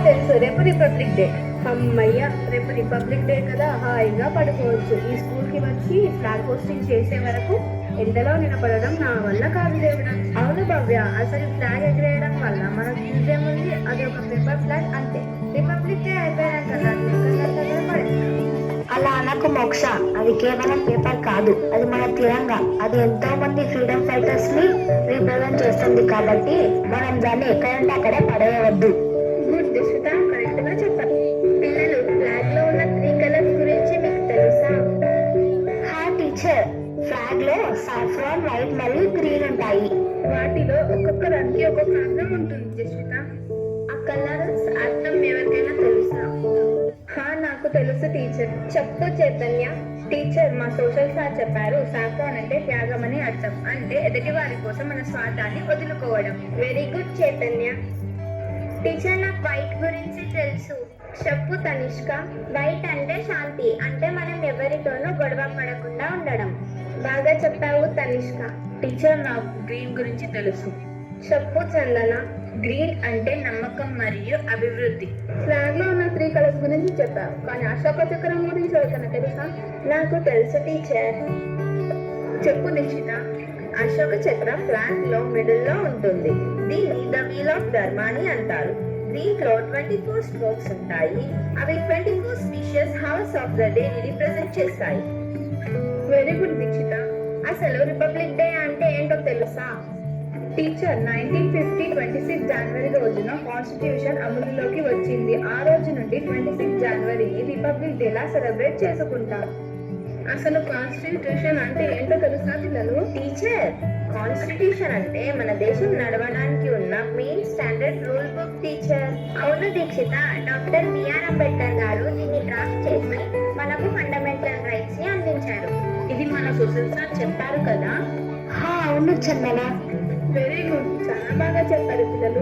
తెలుసు, రేపు republic day. అమ్మయ్య, రేపు రిపబ్లిక్ డే కదా, హాయిగా పడుకోవచ్చు. ఈ స్కూల్కి వచ్చి ఫ్లాగ్ పోస్టింగ్ చేసే వరకు ఎండలో నిలబడడం నా వల్ల కాదు దేవుడా. అవును భవ్య, అసలు ఫ్లాగ్ ఎగిరేయడం వల్ల మనకు యూజ్ ఏముంది? అది ఒక పేపర్ ఫ్లాగ్ అంతే. రిపబ్లిక్ డే అయిపోయాక దాన్ని ఎక్కడ దగ్గర పడేస్తాం. అలా అనకు మోక్ష, అది కేవలం పేపర్ కాదు, అది మన తిరంగా. అది ఎంతో మంది ఫ్రీడమ్ ఫైటర్స్ ని రిప్రజెంట్ చేస్తుంది కాబట్టి మనం దాన్ని ఎక్కడంటే అక్కడే పడేయవద్దు. గుడ్ దిశిత, కరెక్ట్ గా చెప్పారు. పిల్లలు, ఫ్లాగ్ లో ఉన్న 3 కలర్స్ గురించి మీకు తెలుసా? హా టీచర్, ఫ్లాగ్ లో సాఫ్రాన్, వైట్ మరియు గ్రీన్ ఉంటాయి. వాటిలో ఒక్కొక్క రంగుకి ఒక్కొక్క అర్థం ఉంటుంది దిశిత. ఆ కలర్స్ అర్థం ఎవరికైనా తెలుసా? నాకు తెలుసు టీచర్. చెప్పు చైతన్య. టీచర్, మా సోషల్ సార్ చెప్పారు, సాఫ్రాన్ అంటే త్యాగం అని అర్థం. అంటే ఎదుటి వారి కోసం మన స్వార్థాన్ని వదులుకోవడం. Very good Chaitanya. టీచర్, నాకు వైట్ గురించి తెలుసు. చెప్పు తనిష్క. వైట్ అంటే శాంతి, అంటే మనం ఎవరితోనూ గొడవ పడకుండా ఉండడం. బాగా చెప్పావు తనిష్క. టీచర్, నాకు గ్రీన్ గురించి తెలుసు. చెప్పు చందన. గ్రీన్ అంటే నమ్మకం మరియు అభివృద్ధి. ఫ్లాగ్ లో ఉన్న 3 కలర్స్ గురించి చెప్పావు, కానీ అశోక చక్రం గురించి ఎవరికైనా తెలుసా? నాకు తెలుసు టీచర్. చెప్పు నిశ్చిత. అశోక చక్రం ఫ్లాగ్ లో మిడిల్ లో ఉంటుంది. దీన్ని ద వీల్ ఆఫ్ ధర్మ అని అంటారు. దీంట్లో 24 స్ట్రోక్స్ ఉంటాయి. అవి 24 species hours of the day represent చేస్తాయి. Very good Dikshita. అసలు రిపబ్లిక్ డే అంటే ఏంటో తెలుసా? టీచర్, 1950 26 జనవరి రోజున కాన్స్టిట్యూషన్ అమలులోకి వచ్చింది. ఆ రోజు నుండి 26 జనవరిని రిపబ్లిక్ డేలా సెలబ్రేట్ చేసుకుంటాం. అసలు కాన్స్టిట్యూషన్ అంటే ఏంటో తెలుసా పిల్లలు? టీచర్, కాన్స్టిట్యూషన్ అంటే మన దేశం నడవడానికి ఉన్న main standard rule book teacher. అవును దీక్షిత, డాక్టర్ బిఆర్ అంబేద్కర్ గారు దీన్ని డ్రాఫ్ట్ చేసి మనకు ఫండమెంటల్ రైట్స్ ని అందించారు. ఇది మన సోషల్ సార్ చెప్పారు కదా. అవును చందన. వెరీ గుడ్, చాలా బాగా చెప్పారు పిల్లలు.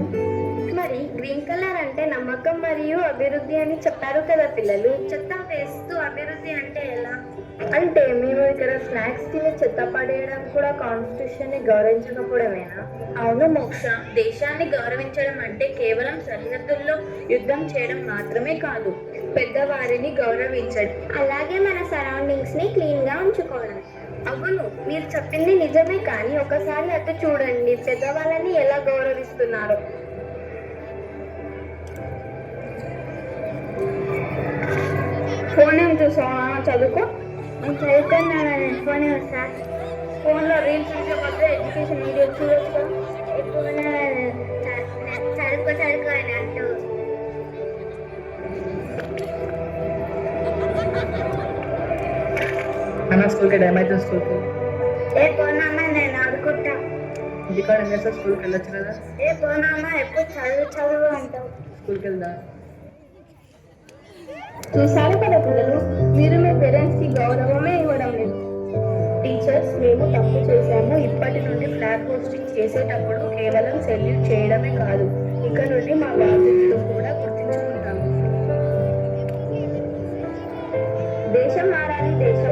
మరి గ్రీన్ కలర్ అంటే నమ్మకం మరియు అభివృద్ధి అని చెప్పారు కదా పిల్లలు. చెత్త వేస్తూ అభివృద్ధి అంటే ఎలా? అంటే మేము ఇక్కడ స్నాక్స్ తిని చెత్త పడేయడం కూడా కాన్స్టిట్యూషన్ ని గౌరవించకపోవడమేనా? అవును మోక్ష, దేశాన్ని గౌరవించడం అంటే కేవలం సరిహద్దుల్లో యుద్ధం చేయడం మాత్రమే కాదు, పెద్దవారిని గౌరవించడం, అలాగే మన సరౌండింగ్స్ ని క్లీన్ గా ఉంచుకోవడం. అవును, మీరు చెప్పింది నిజమే, కానీ ఒకసారి అటు చూడండి, పెద్దవాళ్ళని ఎలా గౌరవిస్తున్నారు. ఫోన్ ఏం చూసావా? చదువుకో. చదువుతున్నాను, ఫోన్ సార్. ఫోన్లో రీల్స్ చూసే ఎడ్యుకేషన్ వీడియో చూడొచ్చు. చదువుకో అని అంటూ అన్న స్కూల్కి టైం అయితే స్కూల్కి ఏ పోనామా, నేను ఆడుకుంటా. ఇంటికాడ ఏం చేస్తా? స్కూల్కి వెళ్ళొచ్చు కదా. ఏ పోనామా, ఎప్పుడు చదువు అంటావు. స్కూల్కి వెళ్దా? చూసారు కదా పిల్లలు, మీరు మీ పేరెంట్స్ కి గౌరవమే ఇవ్వడం లేదు. టీచర్స్, మేము తప్పు చేశాము. ఇప్పటి నుండి ఫ్లాగ్ పోస్టింగ్ చేసేటప్పుడు కేవలం సెల్యూట్ చేయడమే కాదు, ఇక నుండి మా బాధ్యతలు కూడా గుర్తించుకుంటాము. దేశం మారాలి, దేశం